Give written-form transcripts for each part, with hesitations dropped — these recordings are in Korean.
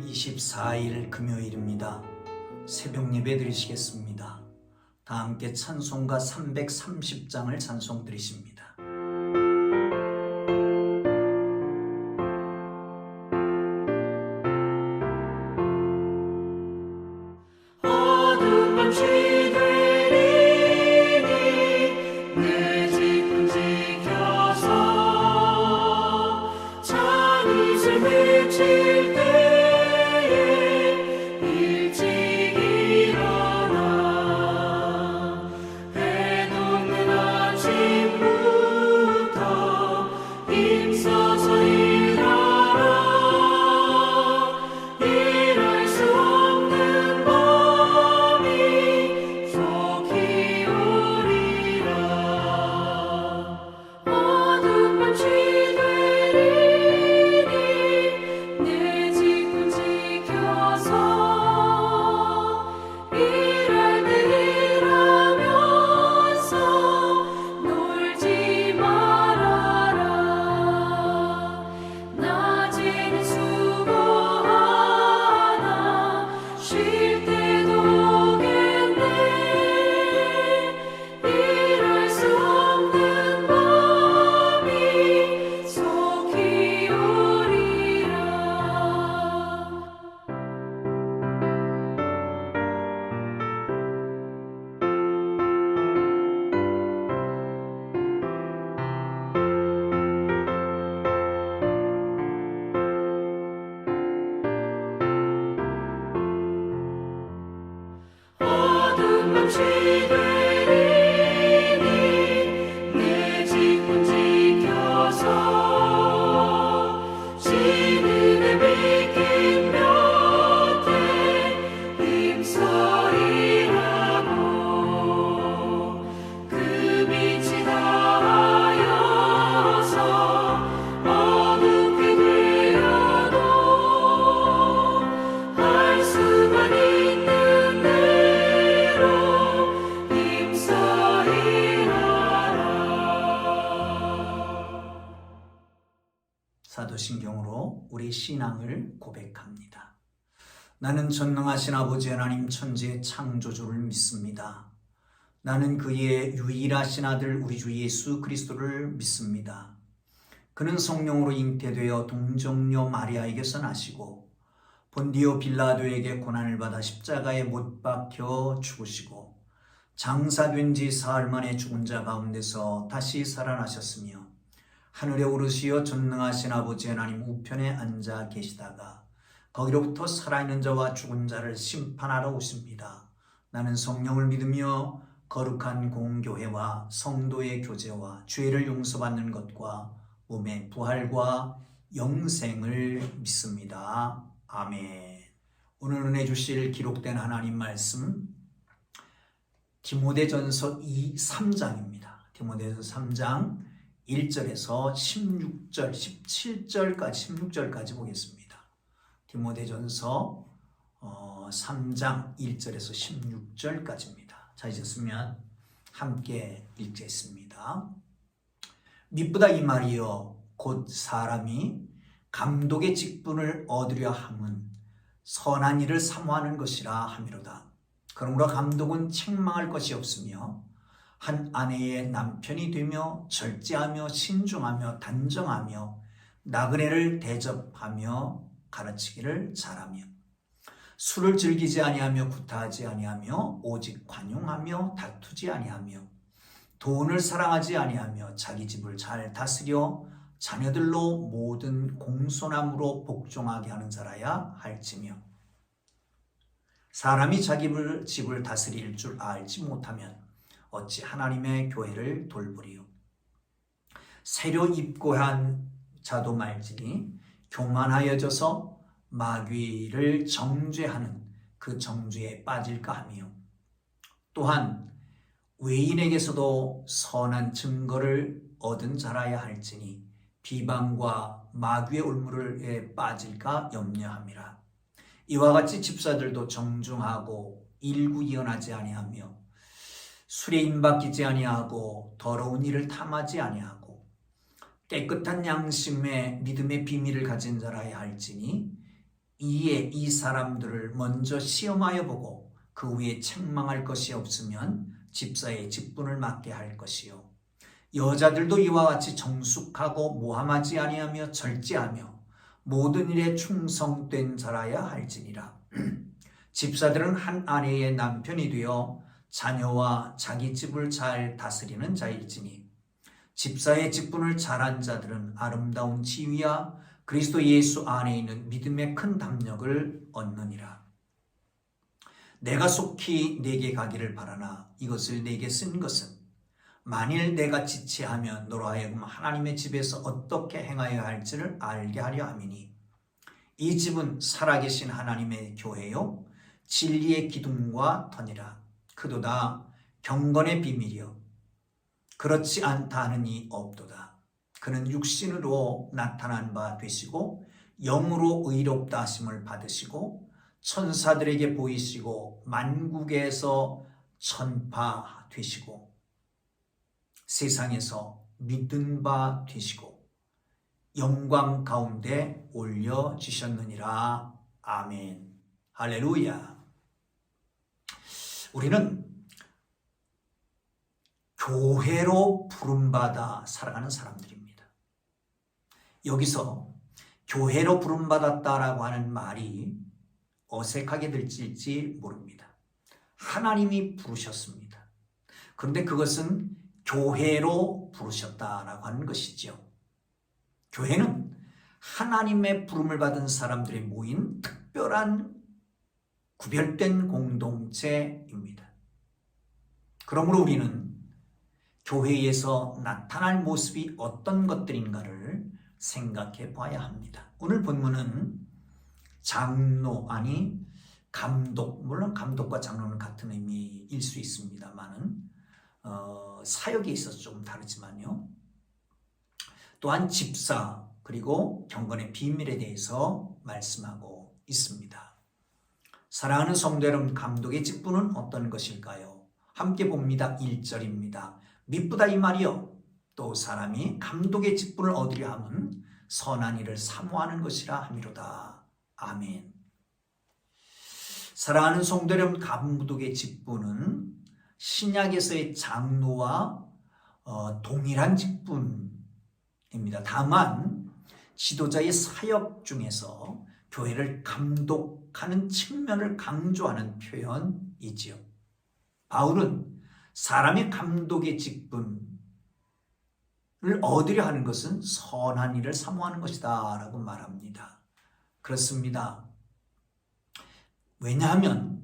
24일 금요일입니다. 새벽 예배 드리시겠습니다. 다 함께 찬송가 330장을 찬송 드리십니다. 어두운 밤 시들이니 내 집 지켜서 찬 이슬 맺힐 때에 일찍 일어나 해 녹는 아침부터 힘써서 일하라. 일할 수 없는 밤이 속히 오리라. 어두운 밤 시되리니 내 집은 지켜서 일할 때 일하면서 놀지 말아라. 낮에는 수고하나 쉴 때도 오겠네. 일할 수 없는 밤이 속히 오리라. 어두운 밤 시되리니 내 집은 지켜서 시든에 비긴 볕에 힘써 일하고 그 빛이 닿아여서 어둡게 되어도 할 수만 있는 대로 힘써 일하라. 사도신경으로 우리 신앙을 고백합니다. 나는 전능하신 아버지 하나님 천지의 창조주를 믿습니다. 나는 그의 유일하신 아들 우리 주 예수 그리스도를 믿습니다. 그는 성령으로 잉태되어 동정녀 마리아에게서 나시고 본디오 빌라도에게 고난을 받아 십자가에 못 박혀 죽으시고 장사된 지 사흘 만에 죽은 자 가운데서 다시 살아나셨으며 하늘에 오르시어 전능하신 아버지 하나님 우편에 앉아 계시다가 거기로부터 살아있는 자와 죽은 자를 심판하러 오십니다. 나는 성령을 믿으며 거룩한 공교회와 성도의 교제와 죄를 용서받는 것과 몸의 부활과 영생을 믿습니다. 아멘. 오늘 은혜 주실 기록된 하나님 말씀 디모데전서 3장입니다. 디모데전서 3장 1절에서 16절, 16절까지 보겠습니다. 디모데전서 3장 1절에서 16절까지입니다. 찾으셨으면 함께 읽겠습니다. 미쁘다 이 말이여 곧 사람이 감독의 직분을 얻으려 함은 선한 일을 사모하는 것이라 함이로다. 그러므로 감독은 책망할 것이 없으며 한 아내의 남편이 되며 절제하며 신중하며 단정하며 나그네를 대접하며 가르치기를 잘하며 술을 즐기지 아니하며 구타하지 아니하며 오직 관용하며 다투지 아니하며 돈을 사랑하지 아니하며 자기 집을 잘 다스려 자녀들로 모든 공손함으로 복종하게 하는 자라야 할지며 사람이 자기 집을 다스릴 줄 알지 못하면 어찌 하나님의 교회를 돌보리요. 새로 입고한 자도 말지니 교만하여져서 마귀를 정죄하는 그 정죄에 빠질까 하며 또한 외인에게서도 선한 증거를 얻은 자라야 할지니 비방과 마귀의 올무에 빠질까 염려함이라. 이와 같이 집사들도 정중하고 일구이연하지 아니하며 술에 임박이지 아니하고 더러운 일을 탐하지 아니하고 깨끗한 양심의 믿음의 비밀을 가진 자라야 할지니 이에 이 사람들을 먼저 시험하여 보고 그 후에 책망할 것이 없으면 집사의 직분을 맡게 할 것이요. 여자들도 이와 같이 정숙하고 모함하지 아니하며 절제하며 모든 일에 충성된 자라야 할지니라. 집사들은 한 아내의 남편이 되어 자녀와 자기 집을 잘 다스리는 자일지니 집사의 직분을 잘한 자들은 아름다운 지위와 그리스도 예수 안에 있는 믿음의 큰 담력을 얻느니라. 내가 속히 내게 가기를 바라나 이것을 내게 쓴 것은 만일 내가 지체하면 너로 하여금 하나님의 집에서 어떻게 행하여야 할지를 알게 하려 함이니 이 집은 살아계신 하나님의 교회요 진리의 기둥과 터니라. 그도다 경건의 비밀이요 그렇지 않다 하는 이 없도다. 그는 육신으로 나타난 바 되시고 영으로 의롭다 하심을 받으시고 천사들에게 보이시고 만국에서 전파되시고 세상에서 믿은 바 되시고 영광 가운데 올려주셨느니라. 아멘. 할렐루야. 우리는 교회로 부름받아 살아가는 사람들입니다. 여기서 교회로 부름받았다라고 하는 말이 어색하게 들릴지 모릅니다. 하나님이 부르셨습니다. 그런데 그것은 교회로 부르셨다라고 하는 것이죠. 교회는 하나님의 부름을 받은 사람들이 모인 특별한 구별된 공동체입니다. 그러므로 우리는 교회에서 나타날 모습이 어떤 것들인가를 생각해 봐야 합니다. 오늘 본문은 장로 아니 감독, 물론 감독과 장로는 같은 의미일 수 있습니다만은 사역에 있어서 좀 다르지만요. 또한 집사 그리고 경건의 비밀에 대해서 말씀하고 있습니다. 사랑하는 성도 여러분, 감독의 직분은 어떤 것일까요? 함께 봅니다. 1절입니다. 미쁘다 이 말이요. 또 사람이 감독의 직분을 얻으려 함은 선한 일을 사모하는 것이라 함이로다. 아멘. 사랑하는 성도 여러분, 감독의 직분은 신약에서의 장로와 동일한 직분입니다. 다만 지도자의 사역 중에서 교회를 감독하는 측면을 강조하는 표현이지요. 바울은 사람의 감독의 직분을 얻으려 하는 것은 선한 일을 사모하는 것이다 라고 말합니다. 그렇습니다. 왜냐하면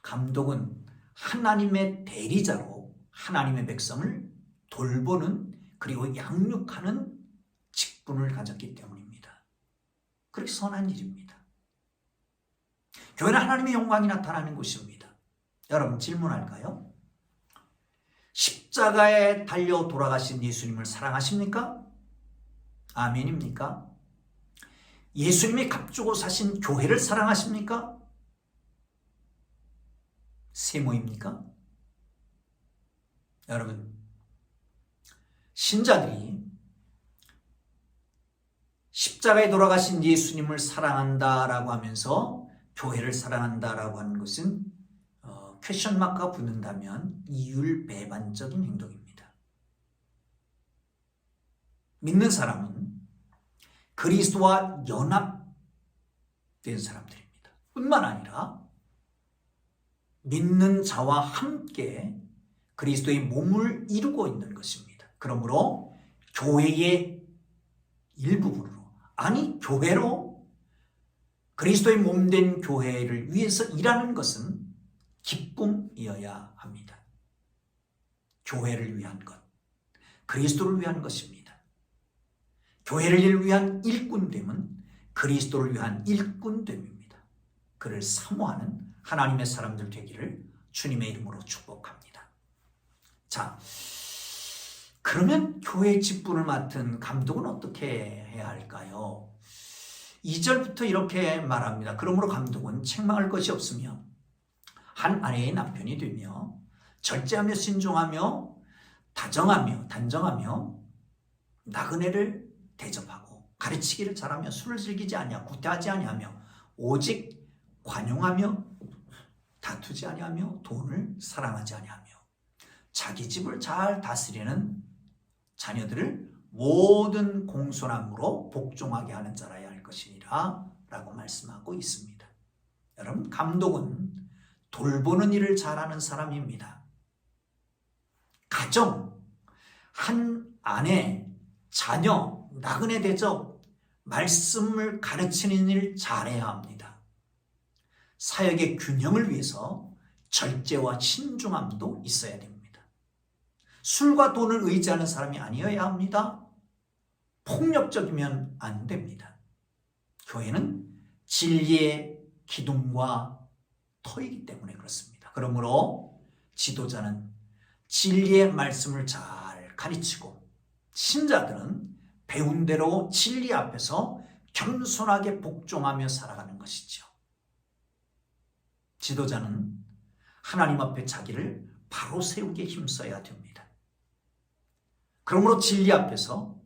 감독은 하나님의 대리자로 하나님의 백성을 돌보는 그리고 양육하는 직분을 가졌기 때문입니다. 그렇게 선한 일입니다. 교회는 하나님의 영광이 나타나는 곳입니다. 여러분 질문할까요? 십자가에 달려 돌아가신 예수님을 사랑하십니까? 아멘입니까? 예수님이 값주고 사신 교회를 사랑하십니까? 세모입니까? 여러분, 신자들이 십자가에 돌아가신 예수님을 사랑한다라고 하면서 교회를 사랑한다라고 하는 것은 퀘션 마크가 붙는다면 이율배반적인 행동입니다. 믿는 사람은 그리스도와 연합된 사람들입니다. 뿐만 아니라 믿는 자와 함께 그리스도의 몸을 이루고 있는 것입니다. 그러므로 교회의 일부분으로, 아니 교회로 그리스도의 몸된 교회를 위해서 일하는 것은 기쁨이어야 합니다. 교회를 위한 것, 그리스도를 위한 것입니다. 교회를 위한 일꾼됨은 그리스도를 위한 일꾼됨입니다. 그를 사모하는 하나님의 사람들 되기를 주님의 이름으로 축복합니다. 자, 그러면 교회 직분을 맡은 감독은 어떻게 해야 할까요? 2절부터 이렇게 말합니다. 그러므로 감독은 책망할 것이 없으며 한 아내의 남편이 되며 절제하며 신중하며 단정하며 나그네를 대접하고 가르치기를 잘하며 술을 즐기지 아니하고 구태하지 아니하며 오직 관용하며 다투지 아니하며 돈을 사랑하지 아니하며 자기 집을 잘 다스리는 자녀들을 모든 공손함으로 복종하게 하는 자라야 할 것이니라 라고 말씀하고 있습니다. 여러분, 감독은 돌보는 일을 잘하는 사람입니다. 가정, 한 아내, 자녀, 나그네 대접, 말씀을 가르치는 일 잘해야 합니다. 사역의 균형을 위해서 절제와 신중함도 있어야 됩니다. 술과 돈을 의지하는 사람이 아니어야 합니다. 폭력적이면 안 됩니다. 교회는 진리의 기둥과 터이기 때문에 그렇습니다. 그러므로 지도자는 진리의 말씀을 잘 가르치고 신자들은 배운 대로 진리 앞에서 겸손하게 복종하며 살아가는 것이죠. 지도자는 하나님 앞에 자기를 바로 세우게 힘써야 됩니다. 그러므로 진리 앞에서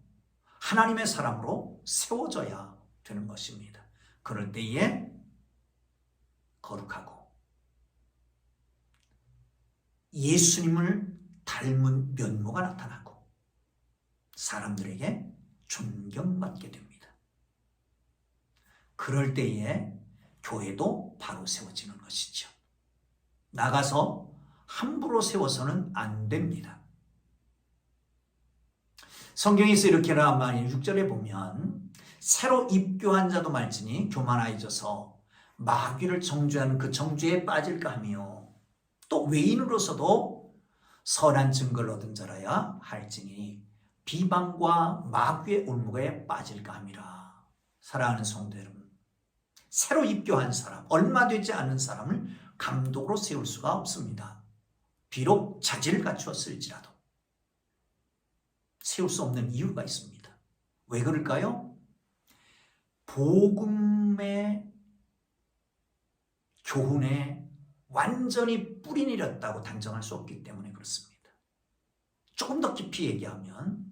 하나님의 사람으로 세워져야 되는 것입니다. 그럴 때에 거룩하고 예수님을 닮은 면모가 나타나고 사람들에게 존경받게 됩니다. 그럴 때에 교회도 바로 세워지는 것이죠. 나가서 함부로 세워서는 안 됩니다. 성경에서 이렇게 말이 6절에 보면 새로 입교한 자도 말지니 교만하여져서 마귀를 정죄하는 그 정죄에 빠질까 하며 또 외인으로서도 선한 증거를 얻은 자라야 할지니 비방과 마귀의 올무에 빠질까 함이라. 사랑하는 성도 여러분, 새로 입교한 사람, 얼마 되지 않은 사람을 감독으로 세울 수가 없습니다. 비록 자질을 갖추었을지라도 세울 수 없는 이유가 있습니다. 왜 그럴까요? 복음의 교훈에 완전히 뿌리 내렸다고 단정할 수 없기 때문에 그렇습니다. 조금 더 깊이 얘기하면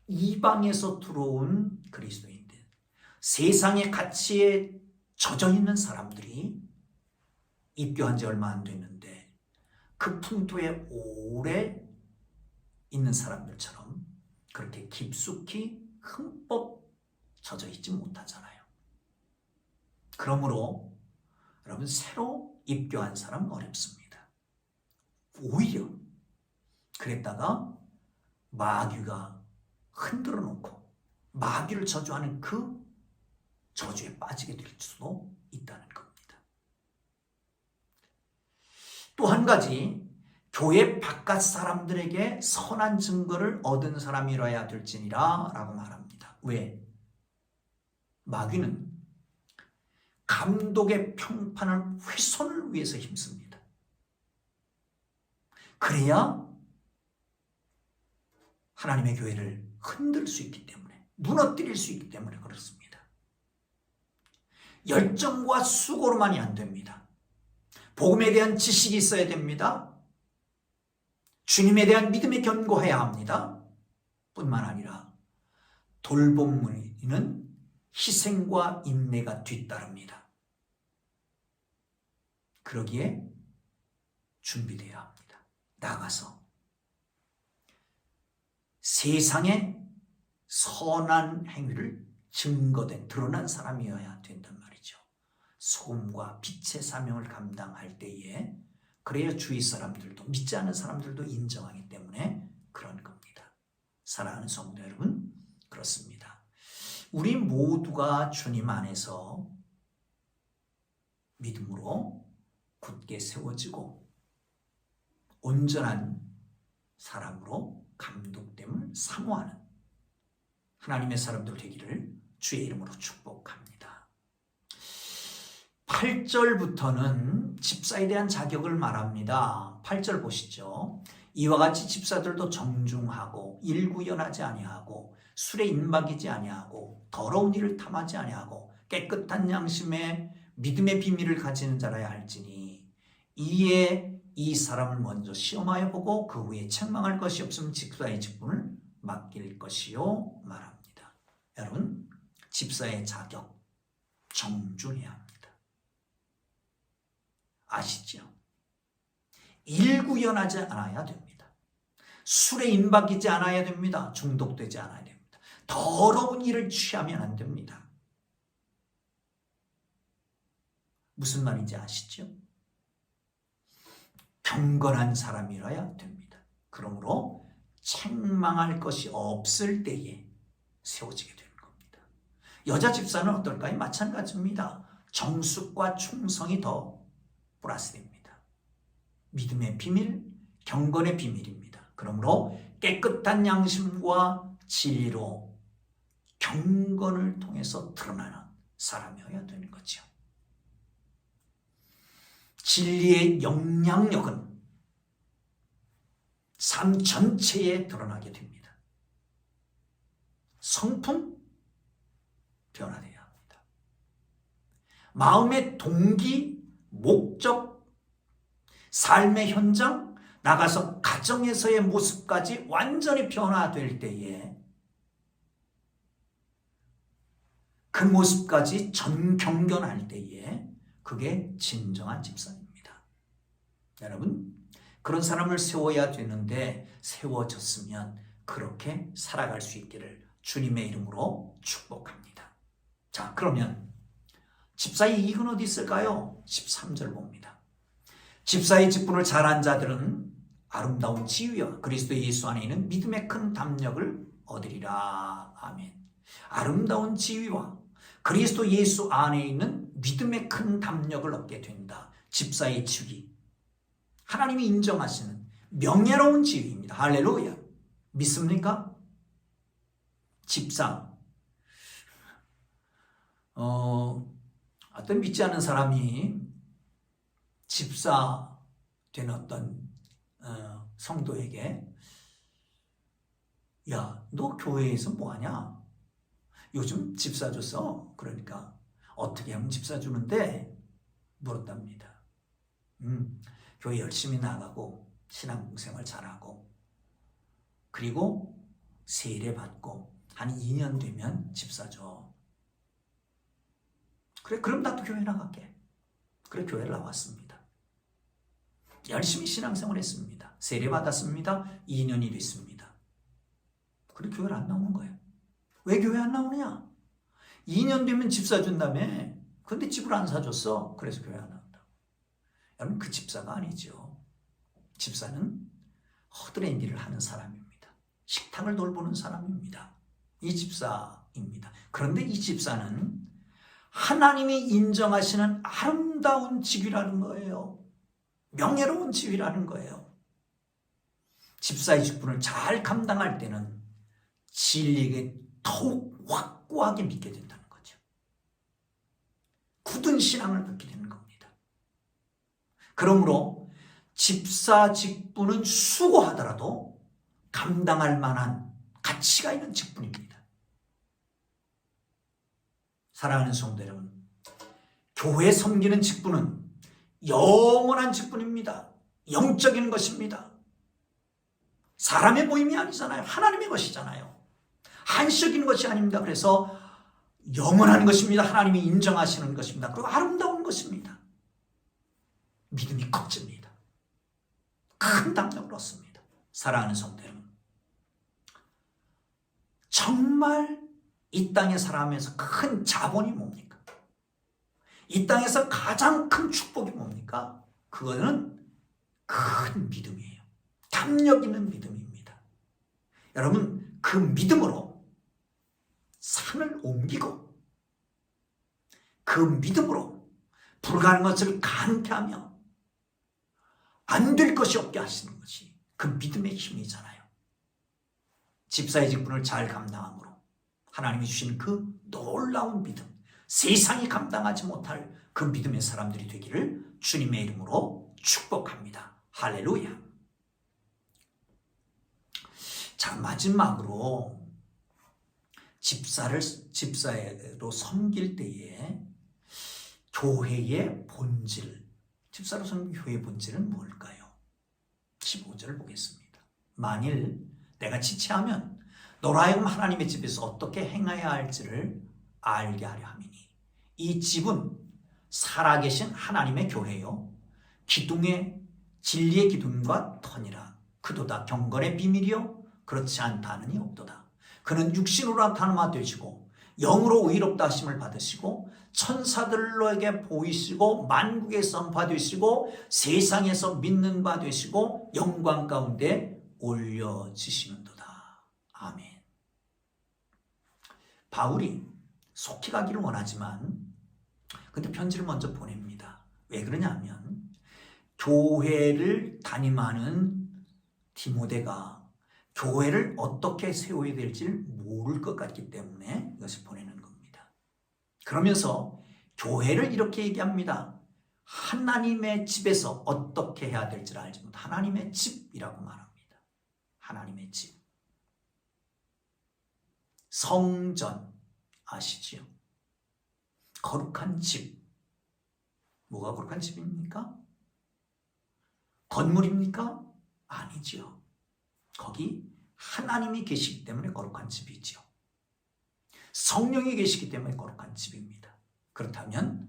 이방에서 들어온 그리스도인들, 세상의 가치에 젖어 있는 사람들이 입교한 지 얼마 안 됐는데 그 풍토에 오래 있는 사람들처럼 그렇게 깊숙이 흠뻑 젖어 있지 못하잖아요. 그러므로 여러분, 새로 입교한 사람은 어렵습니다. 오히려 그랬다가 마귀가 흔들어 놓고 마귀를 저주하는 그 저주에 빠지게 될 수도 있다는 겁니다. 또 한 가지, 교회 바깥 사람들에게 선한 증거를 얻은 사람이라야 될지니라 라고 말합니다. 왜? 마귀는 감독의 평판을 훼손을 위해서 힘씁니다. 그래야 하나님의 교회를 흔들 수 있기 때문에, 무너뜨릴 수 있기 때문에 그렇습니다. 열정과 수고로만이 안 됩니다. 복음에 대한 지식이 있어야 됩니다. 주님에 대한 믿음에 견고해야 합니다. 뿐만 아니라 돌봄은 희생과 인내가 뒤따릅니다. 그러기에 준비되어야 합니다. 나가서 세상에 선한 행위를 증거된 드러난 사람이어야 된단 말이죠. 소금과 빛의 사명을 감당할 때에 그래야 주위 사람들도, 믿지 않는 사람들도 인정하기 때문에 그런 겁니다. 사랑하는 성도 여러분, 그렇습니다. 우리 모두가 주님 안에서 믿음으로 굳게 세워지고 온전한 사람으로 감독됨을 사모하는 하나님의 사람들 되기를 주의 이름으로 축복합니다. 8절부터는 집사에 대한 자격을 말합니다. 8절 보시죠. 이와 같이 집사들도 정중하고 일구연하지 아니하고 술에 임박이지 아니하고 더러운 일을 탐하지 아니하고 깨끗한 양심에 믿음의 비밀을 가지는 자라야 할지니 이에 이 사람을 먼저 시험하여 보고 그 후에 책망할 것이 없으면 집사의 직분을 맡길 것이요 말합니다. 여러분, 집사의 자격 정중해야 합니다. 아시죠? 일구연하지 않아야 됩니다. 술에 임박이지 않아야 됩니다. 중독되지 않아야 됩니다. 더러운 일을 취하면 안 됩니다. 무슨 말인지 아시죠? 경건한 사람이라야 됩니다. 그러므로 책망할 것이 없을 때에 세워지게 되는 겁니다. 여자 집사는 어떨까요? 마찬가지입니다. 정숙과 충성이 더 플러스됩니다. 믿음의 비밀, 경건의 비밀입니다. 그러므로 깨끗한 양심과 진리로 경건을 통해서 드러나는 사람이어야 되는 거죠. 진리의 영향력은 삶 전체에 드러나게 됩니다. 성품 변화되어야 합니다. 마음의 동기, 목적, 삶의 현장, 나가서 가정에서의 모습까지 완전히 변화될 때에 그 모습까지 전경련할 때에 그게 진정한 집사입니다. 여러분, 그런 사람을 세워야 되는데 세워졌으면 그렇게 살아갈 수 있기를 주님의 이름으로 축복합니다. 자, 그러면 집사의 이익은 어디 있을까요? 13절 봅니다. 집사의 직분을 잘한 자들은 아름다운 지위와 그리스도 예수 안에 있는 믿음의 큰 담력을 얻으리라. 아멘. 아름다운 지위와 그리스도 예수 안에 있는 믿음의 큰 담력을 얻게 된다. 집사의 지위. 하나님이 인정하시는 명예로운 지위입니다. 할렐루야. 믿습니까? 집사. 어떤 믿지 않은 사람이 집사 된 어떤 성도에게 야, 너 교회에서 뭐하냐? 요즘 집사 줬어. 그러니까 어떻게 하면 집사 주는데 물었답니다. 교회 열심히 나가고 신앙생활 잘하고 그리고 세례 받고 한 2년 되면 집사 줘. 그래, 그럼 나도 교회 나갈게. 그래, 교회를 나왔습니다. 열심히 신앙생활 했습니다. 세례 받았습니다. 2년이 됐습니다. 그래, 교회를 안 나오는 거예요. 왜 교회 안 나오느냐? 2년 되면 집 사준다며. 근데 집을 안 사줬어. 그래서 교회 안 나온다. 여러분, 그 집사가 아니죠. 집사는 허드렛 일을 하는 사람입니다. 식탁을 돌보는 사람입니다. 이 집사입니다. 그런데 이 집사는 하나님이 인정하시는 아름다운 직위라는 거예요. 명예로운 지위라는 거예요. 집사의 직분을 잘 감당할 때는 진리에게 더욱 확고하게 믿게 된다는 거죠. 굳은 신앙을 갖게 되는 겁니다. 그러므로 집사 직분은 수고하더라도 감당할 만한 가치가 있는 직분입니다. 사랑하는 성도 여러분, 교회 섬기는 직분은 영원한 직분입니다. 영적인 것입니다. 사람의 모임이 아니잖아요. 하나님의 것이잖아요. 한시적인 것이 아닙니다. 그래서 영원한 것입니다. 하나님이 인정하시는 것입니다. 그리고 아름다운 것입니다. 믿음이 커집니다. 큰 담력을 얻습니다. 사랑하는 성도 여러분, 정말 이 땅에 살아가면서 큰 자본이 뭡니까? 이 땅에서 가장 큰 축복이 뭡니까? 그거는 큰 믿음이에요. 담력 있는 믿음입니다. 여러분, 그 믿음으로 산을 옮기고 그 믿음으로 불가능한 것을 가능케 하며 안 될 것이 없게 하시는 것이 그 믿음의 힘이잖아요. 집사의 직분을 잘 감당함으로 하나님이 주신 그 놀라운 믿음, 세상이 감당하지 못할 그 믿음의 사람들이 되기를 주님의 이름으로 축복합니다. 할렐루야. 자, 마지막으로 집사로 섬길 때에 교회의 본질, 집사로 섬긴 교회의 본질은 뭘까요? 15절을 보겠습니다. 만일 내가 지체하면 너로 하여금 하나님의 집에서 어떻게 행해야 할지를 알게 하려 함이니 이 집은 살아계신 하나님의 교회요 기둥의 진리의 기둥과 터니라. 그도다 경건의 비밀이요 그렇지 않다느니 없도다. 그는 육신으로 나타나마 되시고 영으로 의롭다 하심을 받으시고 천사들에게 보이시고 만국에 선포되시고 세상에서 믿는 바 되시고 영광 가운데 올려지시는도다. 아멘. 바울이 속히 가기를 원하지만 근데 편지를 먼저 보냅니다. 왜 그러냐면 교회를 담임하는 디모데가 교회를 어떻게 세워야 될지 모를 것 같기 때문에 이것을 보내는 겁니다. 그러면서 교회를 이렇게 얘기합니다. 하나님의 집에서 어떻게 해야 될지를 알지 못한 하나님의 집이라고 말합니다. 하나님의 집. 성전 아시지요? 거룩한 집. 뭐가 거룩한 집입니까? 건물입니까? 아니지요. 거기 하나님이 계시기 때문에 거룩한 집이지요. 성령이 계시기 때문에 거룩한 집입니다. 그렇다면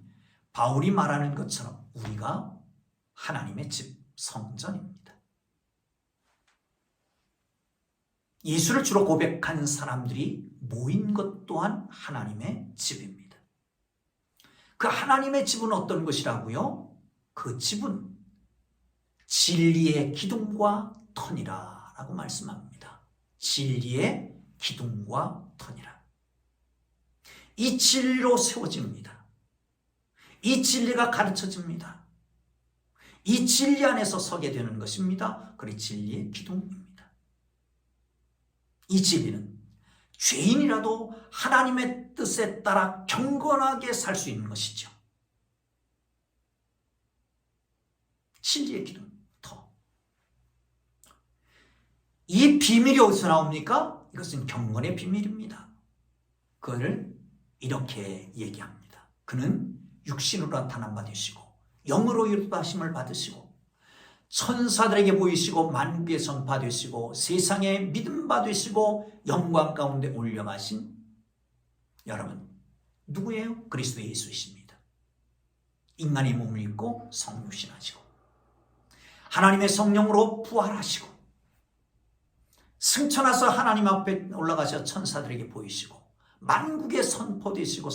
바울이 말하는 것처럼 우리가 하나님의 집, 성전입니다. 예수를 주로 고백한 사람들이 모인 것 또한 하나님의 집입니다. 그 하나님의 집은 어떤 것이라고요? 그 집은 진리의 기둥과 터니라 라고 말씀합니다. 진리의 기둥과 터니라. 이 진리로 세워집니다. 이 진리가 가르쳐집니다. 이 진리 안에서 서게 되는 것입니다. 그리 진리의 기둥입니다. 이 진리는 죄인이라도 하나님의 뜻에 따라 경건하게 살 수 있는 것이죠. 진리의 기둥, 터. 이 비밀이 어디서 나옵니까? 이것은 경건의 비밀입니다. 그걸 이렇게 얘기합니다. 그는 육신으로 나타난 바 되시고 영으로 이루어하심을 받으시고 천사들에게 보이시고 만국에 선포되시고 세상에 믿음 받으시고 영광 가운데 올려가신 여러분 누구예요? 그리스도 예수이십니다. 인간의 몸을 입고 성육신하시고 하나님의 성령으로 부활하시고 승천하서 하나님 앞에 올라가셔 천사들에게 보이시고 만국에 선포되시고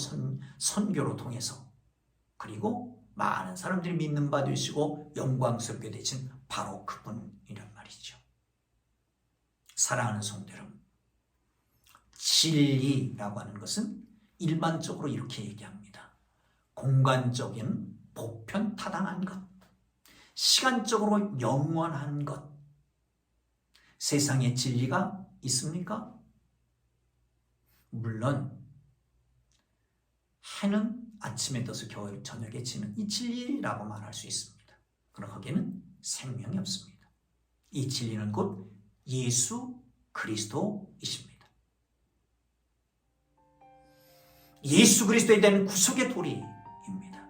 선교로 통해서 그리고 많은 사람들이 믿는 바 되시고 영광스럽게 되신 바로 그분이란 말이죠. 사랑하는 성도 여러분, 진리라고 하는 것은 일반적으로 이렇게 얘기합니다. 공간적인 보편타당한 것, 시간적으로 영원한 것. 세상에 진리가 있습니까? 물론 해는 아침에 떠서 겨울 저녁에 지는 이 진리라고 말할 수 있습니다. 그러나 거기에는 생명이 없습니다. 이 진리는 곧 예수 그리스도이십니다. 예수 그리스도에 대한 구속의 도리입니다.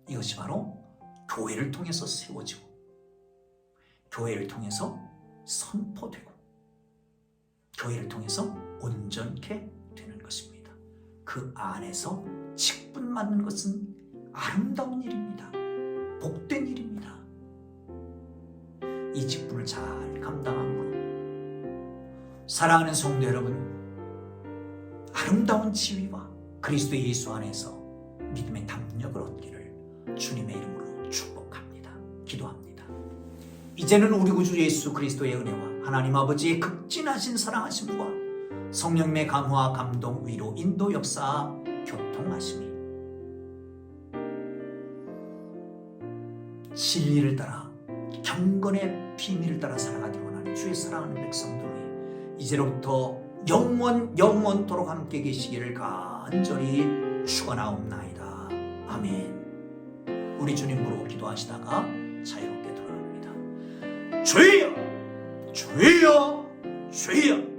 이것이 바로 교회를 통해서 세워지고 교회를 통해서 선포되고 교회를 통해서 온전케 되는 것입니다. 그 안에서 직분받는 것은 아름다운 일입니다. 복된 일입니다. 이 직분을 잘 감당함으로 사랑하는 성도 여러분, 아름다운 지위와 그리스도 예수 안에서 믿음의 담력을 얻기를 주님의 이름으로 축복합니다. 기도합니다. 이제는 우리 구주 예수 그리스도의 은혜와 하나님 아버지의 극진하신 사랑하심과 성령님의 감화와 감동, 위로, 인도, 역사, 교통하심이 진리를 따라 경건의 비밀을 따라 살아가기를 원하는 주의 사랑하는 백성들 이제로부터 영원토록 함께 계시기를 간절히 축원하옵나이다. 아멘. 우리 주님으로 기도하시다가 자유롭게 돌아갑니다. 주여! 주여! 주여!